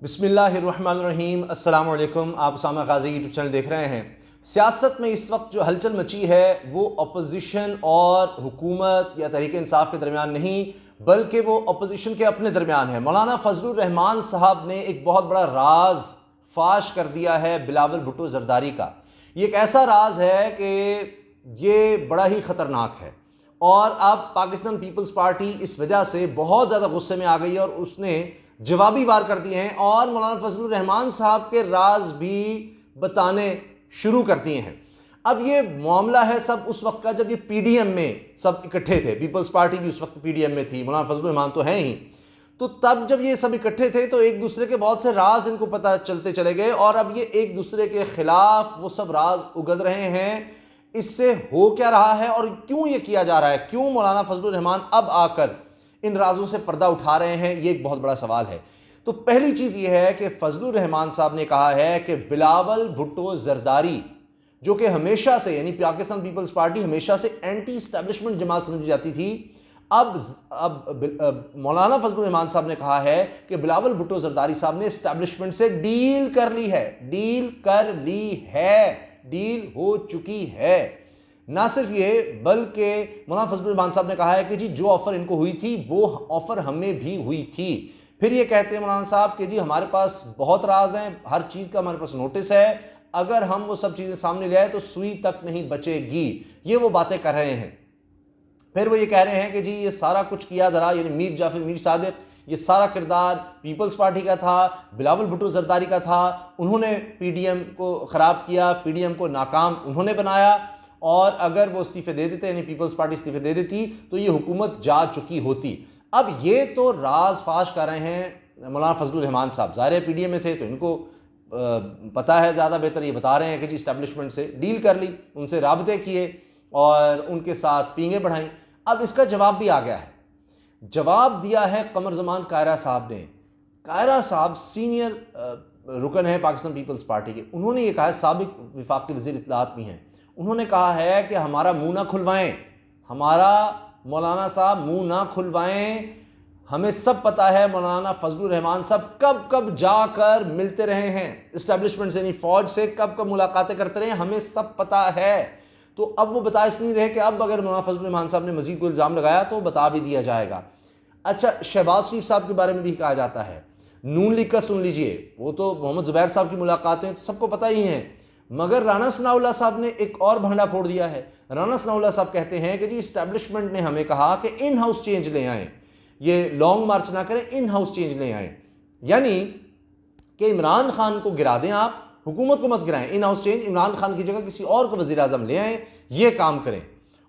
बिस्मिल्लाहिर्रहमानिर्रहीम। अस्सलाम वालेकुम। आप उसामा गाजी यूट्यूब चैनल देख रहे हैं। सियासत में इस वक्त जो हलचल मची है वो अपोजिशन और हुकूमत या तहरीक इंसाफ के दरमियान नहीं, बल्कि वो अपोजिशन के अपने दरमियान है। मौलाना फजलुर रहमान साहब ने एक बहुत बड़ा राज फाश कर दिया है बिलावल भुट्टो जरदारी का। ये एक ऐसा राज है कि ये बड़ा ही ख़तरनाक है और अब पाकिस्तान पीपल्स पार्टी इस वजह से बहुत ज़्यादा गुस्से में आ गई है और उसने जवाबी वार कर दिए हैं और मौलाना फजलुर रहमान साहब के राज भी बताने शुरू कर दिए हैं। अब ये मामला है सब उस वक्त का जब ये पीडीएम में सब इकट्ठे थे। पीपल्स पार्टी भी उस वक्त पीडीएम में थी, मौलाना फजलुर रहमान तो हैं ही। तो तब जब ये सब इकट्ठे थे तो एक दूसरे के बहुत से राज इनको पता चलते चले गए और अब ये एक दूसरे के खिलाफ वो सब राज उगल रहे हैं। इससे हो क्या रहा है और क्यों ये किया जा रहा है, क्यों मौलाना फजलुर रहमान अब आकर इन राजों से पर्दा उठा रहे हैं, ये एक बहुत बड़ा सवाल है। तो पहली चीज ये है कि फजलुर रहमान साहब ने कहा है कि बिलावल भुट्टो जरदारी जो कि हमेशा से यानी पाकिस्तान पीपल्स पार्टी हमेशा से एंटी एस्टैब्लिशमेंट जमात समझी जाती थी, अब मौलाना फजलुर रहमान साहब ने कहा है कि बिलावल भुट्टो जरदारी साहब ने एस्टैब्लिशमेंट से डील कर ली है, डील हो चुकी है। ना सिर्फ ये बल्कि मौलाना फजलुर रहमान साहब ने कहा है कि जी जो ऑफर इनको हुई थी वो ऑफर हमें भी हुई थी। फिर ये कहते हैं मौलाना साहब कि जी हमारे पास बहुत राज हैं, हर चीज़ का हमारे पास नोटिस है, अगर हम वो सब चीज़ें सामने ले आए तो सुई तक नहीं बचेगी। ये वो बातें कर रहे हैं। फिर वो ये कह रहे हैं कि जी ये सारा कुछ किया धरा यानी मीर जाफर मीर सादिक, ये सारा किरदार पीपल्स पार्टी का था, बिलावल भुट्टो जरदारी का था। उन्होंने पीडीएम को ख़राब किया, पीडीएम को नाकाम उन्होंने बनाया और अगर वो इस्तीफे दे देते यानी पीपल्स पार्टी इस्तीफे दे देती तो ये हुकूमत जा चुकी होती। अब ये तो राज फाश कर रहे हैं मौलाना फजलुर रहमान साहब। ज़ाहिर है पीडीएम में थे तो इनको पता है ज़्यादा बेहतर। ये बता रहे हैं कि जी इस्टेब्लिशमेंट से डील कर ली, उनसे राबते किए और उनके साथ पींगे बढ़ाई। अब इसका जवाब भी आ गया है। जवाब दिया है कमर जमान कायरा साहब ने। कायरा साहब सीनियर रुकन है पाकिस्तान पीपल्स पार्टी के। उन्होंने ये कहा है, साबिक वफाकी वज़ीर इत्तलाआत भी हैं, उन्होंने कहा है कि हमारा मुंह ना खुलवाएं, हमारा मौलाना साहब मुंह ना खुलवाएं। हमें सब पता है मौलाना फजलुर रहमान साहब कब कब जाकर मिलते रहे हैं इस्टेब्लिशमेंट से, यानी फौज से कब कब मुलाकातें करते रहे हैं, हमें सब पता है। तो अब वो बता इसलिए रहे कि अब अगर मौलाना फजलुर रहमान साहब ने मजीद कोई इल्ज़ाम लगाया तो बता भी दिया जाएगा। अच्छा, शहबाज शरीफ साहब के बारे में भी कहा जाता है। नून लीग का सुन लीजिए, वो तो मोहम्मद ज़ुबैर साहब की मुलाकातें तो सबको पता ही हैं, मगर राना सनाउल्लाह साहब ने एक और भांडा फोड़ दिया है। राना सनाउल्लाह साहब कहते हैं कि जी इस्टेब्लिशमेंट ने हमें कहा कि इन हाउस चेंज ले आएँ, ये लॉन्ग मार्च ना करें, इन हाउस चेंज ले आएँ, यानी कि इमरान खान को गिरा दें, आप हुकूमत को मत गिराएं, in house change, Imran Khan की जगह किसी और को वज़ीर आज़म ले आएँ, ये काम करें।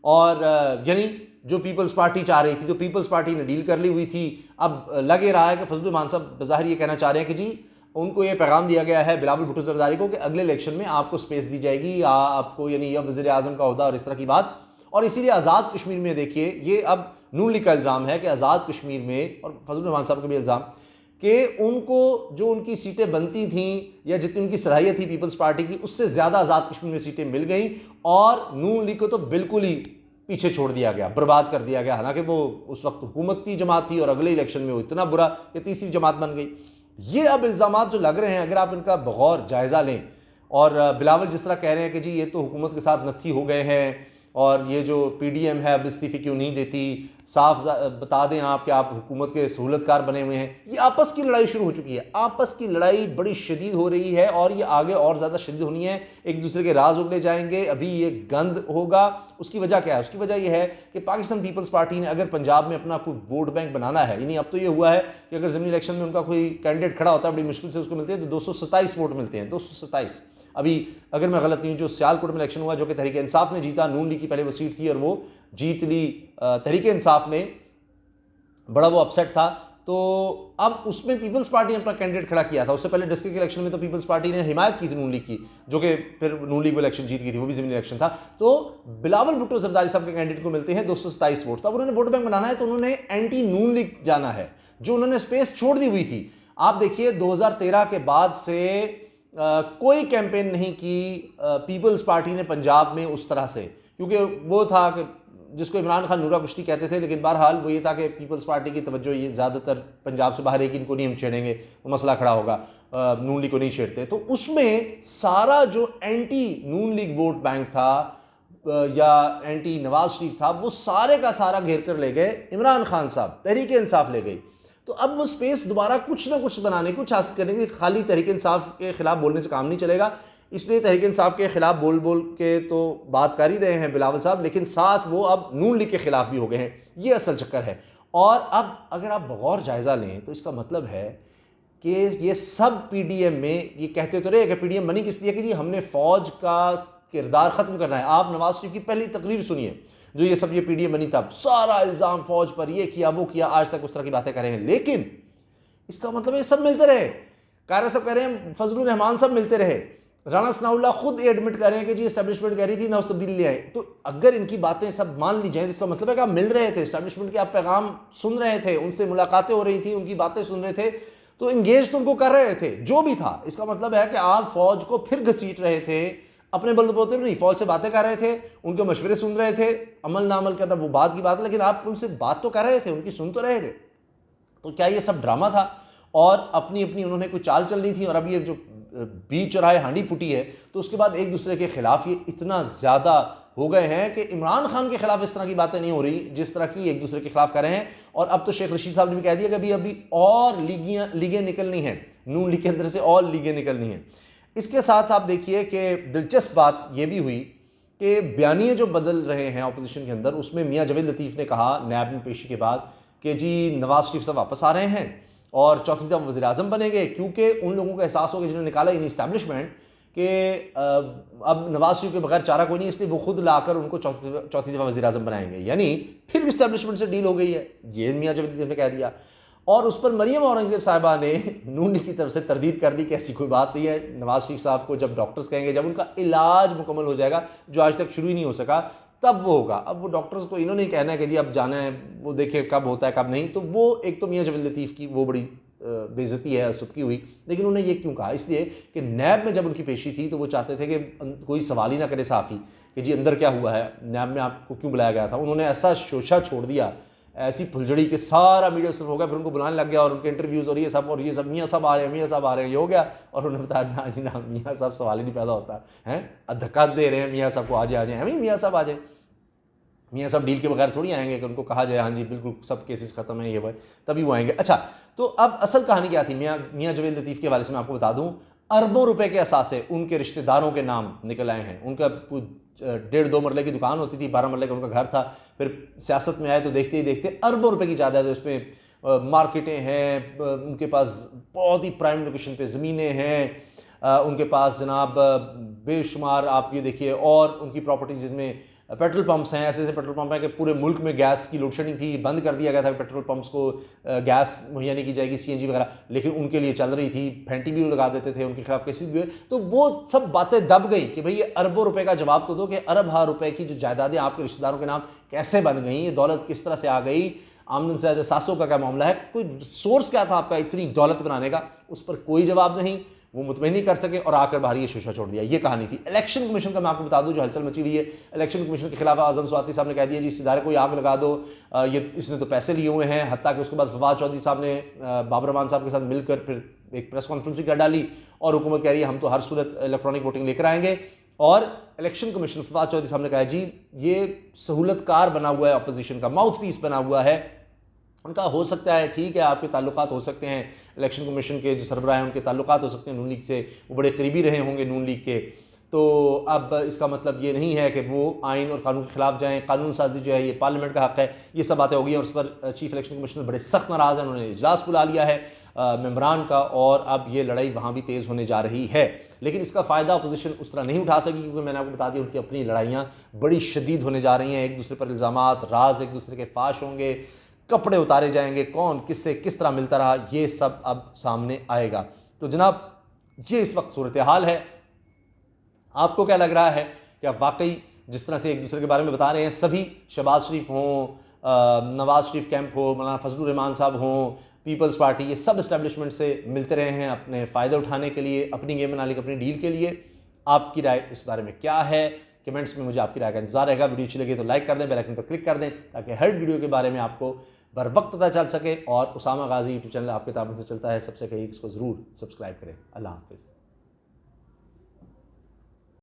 और यानी जो पीपल्स पार्टी चाह रही थी तो पीपल्स पार्टी ने डील कर ली हुई थी। अब लगे रहा है कि फजलुर रहमान साहब बज़ाहिर ये कहना चाह रहे हैं कि जी उनको ये पैगाम दिया गया है बिलावल भुट्टो जरदारी को कि अगले इलेक्शन में आपको स्पेस दी जाएगी, आपको यानी अब वज़ीर आज़म का ओहदा और इस तरह की बात। और इसीलिए आज़ाद कश्मीर में देखिए, ये अब नून लीग का इल्ज़ाम है कि आज़ाद कश्मीर में, और फजलुर रहमान साहब का भी इल्ज़ाम कि उनको जो उनकी सीटें बनती थी या जितनी उनकी सलाहियत थी पीपल्स पार्टी की, उससे ज़्यादा आज़ाद कश्मीर में सीटें मिल गई और नून लीग को तो बिल्कुल ही पीछे छोड़ दिया गया, बर्बाद कर दिया गया। हालांकि वो उस वक्त हुकूमत की जमात थी और अगले इलेक्शन में वो इतना बुरा कि तीसरी जमात बन गई। ये अब इल्ज़ामात जो लग रहे हैं, अगर आप इनका बगौर जायज़ा लें, और बिलावल जिस तरह कह रहे हैं कि जी ये तो हुकूमत के साथ नत्थी हो गए हैं और ये जो पीडीएम है अब इस्तीफ़े क्यों नहीं देती, साफ बता दें आप कि आप हुकूमत के सहूलतकार बने हुए हैं। ये आपस की लड़ाई शुरू हो चुकी है, आपस की लड़ाई बड़ी शदीद हो रही है और ये आगे और ज़्यादा शदीद होनी है। एक दूसरे के राज उगले जाएंगे, अभी ये गंद होगा। उसकी वजह क्या है? उसकी वजह यह है कि पाकिस्तान पीपल्स पार्टी ने अगर पंजाब में अपना कोई वोट बैंक बनाना है, यानी अब तो ये हुआ है कि अगर ज़मीनी इलेक्शन में उनका कोई कैंडिडेट खड़ा होता है, बड़ी मुश्किल से उसको मिलते हैं, तो 227 वोट मिलते हैं, 227। अभी अगर मैं गलत नहीं हूँ, जो सियालकोट में इलेक्शन हुआ जो कि तहरीक इंसाफ ने जीता, नून लीग की पहले वो सीट थी और वो जीत ली तहरीक इंसाफ ने, बड़ा वो अपसेट था। तो अब उसमें पीपल्स पार्टी ने अपना कैंडिडेट खड़ा किया था। उससे पहले डिस्ट्रिक्ट इलेक्शन में तो पीपल्स पार्टी ने हिमायत की थी नून लीग की, जो कि फिर नून लीग वो इलेक्शन जीत गई थी, वो भी ज़मीनी इलेक्शन था। तो बिलावल भुट्टो जरदारी साहब के कैंडिडेट को मिलते हैं 227 वोट। तो अब उन्होंने वोट बैंक बनाना है तो उन्होंने एंटी नून लीग जाना है, जो उन्होंने स्पेस छोड़ दी हुई थी। आप देखिए 2013 के बाद से कोई कैंपेन नहीं की पीपल्स पार्टी ने पंजाब में उस तरह से, क्योंकि वो था कि जिसको इमरान खान नूरा कुश्ती कहते थे, लेकिन बहरहाल वो ये था कि पीपल्स पार्टी की तवज्जो ये ज़्यादातर पंजाब से बाहर है कि इनको नहीं हम छेड़ेंगे, वो मसला खड़ा होगा, नून लीग को नहीं छेड़ते। तो उसमें सारा जो एंटी नून लीग वोट बैंक था या एंटी नवाज शरीफ था, वो सारे का सारा घेर कर ले गए इमरान खान साहब, तहरीक इंसाफ ले गई। तो अब वो स्पेस दोबारा कुछ ना कुछ बनाने, कुछ हासिल करने के, खाली तहरीक इंसाफ के खिलाफ बोलने से काम नहीं चलेगा। इसलिए तहरीक इंसाफ के खिलाफ बोल बोल के तो बात कर ही रहे हैं बिलावल साहब, लेकिन साथ वो अब नून लीग के खिलाफ भी हो गए हैं। ये असल चक्कर है। और अब अगर आप बगौर जायज़ा लें तो इसका मतलब है कि ये सब पीडीएम में ये कहते तो रहे कि पीडीएम बनी किस लिए कि जी हमने फ़ौज का किरदार ख़त्म करना है। आप नवाज शरीफ की पहली तकरीर सुनिए, जो ये सब ये पीडीएम बनी तब सारा इल्ज़ाम फ़ौज पर, ये किया वो किया, आज तक उस तरह की बातें कर रहे हैं। लेकिन इसका मतलब ये सब मिलते रहे, कायरा साहब कह रहे हैं, फजलुर रहमान सब मिलते रहे, राणा सनाउल्लाह खुद एडमिट कर रहे हैं कि जी एस्टैब्लिशमेंट कह रही थी ना उस तब्दीली ले आए। तो अगर इनकी बातें सब मान ली जाए तो इसका मतलब है कि आप मिल रहे थे, एस्टैब्लिशमेंट के आप पैगाम सुन रहे थे, उनसे मुलाकातें हो रही थी, उनकी बातें सुन रहे थे, तो इंगेज तो उनको कर रहे थे जो भी था। इसका मतलब है कि आप फौज को फिर घसीट रहे थे, अपने बलबूते पर नहीं, फौज से बातें कर रहे थे, उनके मशवरे सुन रहे थे। अमल ना अमल करना वो बात की बात है, लेकिन आप उनसे बात तो कर रहे थे, उनकी सुन तो रहे थे। तो क्या ये सब ड्रामा था और अपनी अपनी उन्होंने कोई चाल चलनी थी? और अब ये जो बीच चौराहे हांडी फूटी है, तो उसके बाद एक दूसरे के खिलाफ ये इतना ज़्यादा हो गए हैं कि इमरान खान के खिलाफ इस तरह की बातें नहीं हो रही जिस तरह की एक दूसरे के खिलाफ कर रहे हैं। और अब तो शेख रशीद साहब ने भी कह दिया कि अभी और लीगें निकलनी हैं, नून लीग के अंदर से और लीगें निकलनी हैं। इसके साथ आप देखिए कि दिलचस्प बात यह भी हुई कि बयानिए जो बदल रहे हैं अपोजिशन के अंदर, उसमें मियाँ जावेद लतीफ़ ने कहा नैब में पेशी के बाद कि जी नवाज शरीफ साहब वापस आ रहे हैं और चौथी दफ़ा वज़ीर आज़म बनेंगे, क्योंकि उन लोगों को एहसास हो गया जिन्होंने निकाला इन इस्टेब्लिशमेंट कि अब नवाज शरीफ के बगैर चारा कोई नहीं, इसलिए वो खुद लाकर उनको चौथी दफ़ा वज़ीर आज़म बनाएंगे। यानी फिर इस्टेब्लिशमेंट से डील हो गई है, ये मियाँ जावेद ने कह दिया। और उस पर मरियम औरंगज़ेब साहिबा ने नून लीग की तरफ से तरदीद कर दी कि ऐसी कोई बात नहीं है, नवाज शरीफ साहब को जब डॉक्टर्स कहेंगे, जब उनका इलाज मुकम्मल हो जाएगा जो आज तक शुरू ही नहीं हो सका, तब वो होगा। अब वो डॉक्टर्स को इन्होंने कहना है कि जी अब जाना है, वो देखे कब होता है कब नहीं। तो वो एक तो मियाँ जावेद लतीफ़ की वो बड़ी बेइज्जती है, सुबकी हुई। लेकिन उन्होंने ये क्यों कहा? इसलिए कि नैब में जब उनकी पेशी थी तो वो चाहते थे कि कोई सवाल ही ना करे साफ़ी कि जी अंदर क्या हुआ है, नैब में आपको क्यों बुलाया गया था। उन्होंने ऐसा शोशा छोड़ दिया, ऐसी फुलझड़ी के सारा मीडिया सिर्फ हो गया, फिर उनको बुलाने लग गया और उनके इंटरव्यूज़ और ये सब मियाँ साहब आ रहे हैं, मियाँ साहब आ रहे हैं, ये हो गया। और उन्होंने बताया ना जी ना, मियाँ साहब सवाल ही नहीं पैदा होता है, धक्का दे रहे हैं मियाँ साहब को, आ जाए हम ही मियाँ साहब आ जाए। मियाँ साहब डील के बगैर थोड़ी आएंगे कि उनको कहा जाए हाँ जी बिल्कुल सब केसेस ख़त्म है ये भाई, तभी वो आएंगे। अच्छा, तो अब असल कहानी क्या थी मियाँ जावेद लतीफ़ के हवाले से मैं आपको बता दूँ। अरबों रुपए के असासे उनके रिश्तेदारों के नाम निकल आए हैं। उनका 1.5-2 मरले की दुकान होती थी, 12 मरले का उनका घर था। फिर सियासत में आए तो देखते ही देखते अरबों रुपए की जायदाद है, उसमें मार्केटें हैं, उनके पास बहुत ही प्राइम लोकेशन पे ज़मीनें हैं, उनके पास जनाब बेशुमार आप ये देखिए, और उनकी प्रॉपर्टीज़ जिनमें पेट्रोल पंप्स हैं, ऐसे ऐसे पेट्रोल पंप हैं कि पूरे मुल्क में गैस की लोड शेडिंग थी, बंद कर दिया गया था पेट्रोल पंप्स को गैस मुहैया नहीं की जाएगी, सीएनजी वगैरह, लेकिन उनके लिए चल रही थी, फेंटी भी लगा देते थे, उनके खिलाफ केसेस भी हुए। तो वो सब बातें दब गई कि भाई ये अरबों रुपए का जवाब तो दो कि अरब रुपए की जो जायदादें आपके रिश्तेदारों के नाम कैसे बन गई, ये दौलत किस तरह से आ गई, आमदन से ज़्यादा सासों का क्या मामला है, कोई सोर्स क्या था आपका इतनी दौलत बनाने का, उस पर कोई जवाब नहीं, वो मुतमईन नहीं कर सके और आकर बाहर ये शोशा छोड़ दिया। ये कहानी थी। इलेक्शन कमीशन का मैं आपको बता दूं जो हलचल मची हुई है, इलेक्शन कमीशन के खिलाफ आजम स्वाति साहब ने कह दिया जी इस इदारे को आग लगा दो, ये इसने तो पैसे लिए हुए हैं। हत्ता कि उसके बाद फवाद चौधरी साहब ने बाबर रहमान साहब के साथ मिलकर फिर एक प्रेस कॉन्फ्रेंस भी कर डाली और हुकूमत कह रही है हम तो हर सूरत इलेक्ट्रॉनिक वोटिंग लेकर आएंगे। और इलेक्शन कमीशन फवाद चौधरी साहब ने कहा जी ये सहूलतकार बना हुआ है, अपोजिशन का माउथ पीस बना हुआ है। उनका हो सकता है ठीक है, आपके ताल्लुकात हो सकते हैं, इलेक्शन कमीशन के जो सरबराह हैं उनके ताल्लुकात हो सकते हैं नून लीग से, वो बड़े करीबी रहे होंगे नून लीग के। तो अब इसका मतलब ये नहीं है कि वो आइन और कानून के खिलाफ जाएं, कानून साजी जो है ये पार्लियामेंट का हक़ है। ये सब बातें हो गई और उस पर चीफ इलेक्शन कमिश्नर बड़े सख्त नाराज़ हैं, उन्होंने इजलास बुला लिया है मेंबरान का, और अब ये लड़ाई वहाँ भी तेज़ होने जा रही है। लेकिन इसका फ़ायदा अपोजिशन उस तरह नहीं उठा सकी क्योंकि मैंने आपको बता दिया उनकी अपनी लड़ाइयाँ बड़ी शदीद होने जा रही हैं, एक दूसरे पर इल्ज़ामात, राज एक दूसरे के फाश होंगे, कपड़े उतारे जाएंगे, कौन किससे किस तरह मिलता रहा, ये सब अब सामने आएगा। तो जनाब ये इस वक्त सूरत हाल है। आपको क्या लग रहा है कि अब वाकई जिस तरह से एक दूसरे के बारे में बता रहे हैं, सभी शहबाज शरीफ हों, नवाज शरीफ कैंप हो, मौलाना फजलुर रहमान साहब हों, पीपल्स पार्टी, ये सब इस्टेब्लिशमेंट से मिलते रहे हैं अपने फ़ायदे उठाने के लिए, अपनी गेम बनाने की, अपनी डील के लिए। आपकी राय इस बारे में क्या है? कमेंट्स में मुझे आपकी राय का इंतजार रहेगा। वीडियो अच्छी लगी तो लाइक कर दें, बेल आइकन पर क्लिक कर दें ताकि हर वीडियो के बारे में आपको बर वक्त पता चल सके। और उसामा गाजी यूट्यूब चैनल आपके ताबन से चलता है, सबसे कहिए इसको ज़रूर सब्सक्राइब करें। अल्लाह हाफिज़।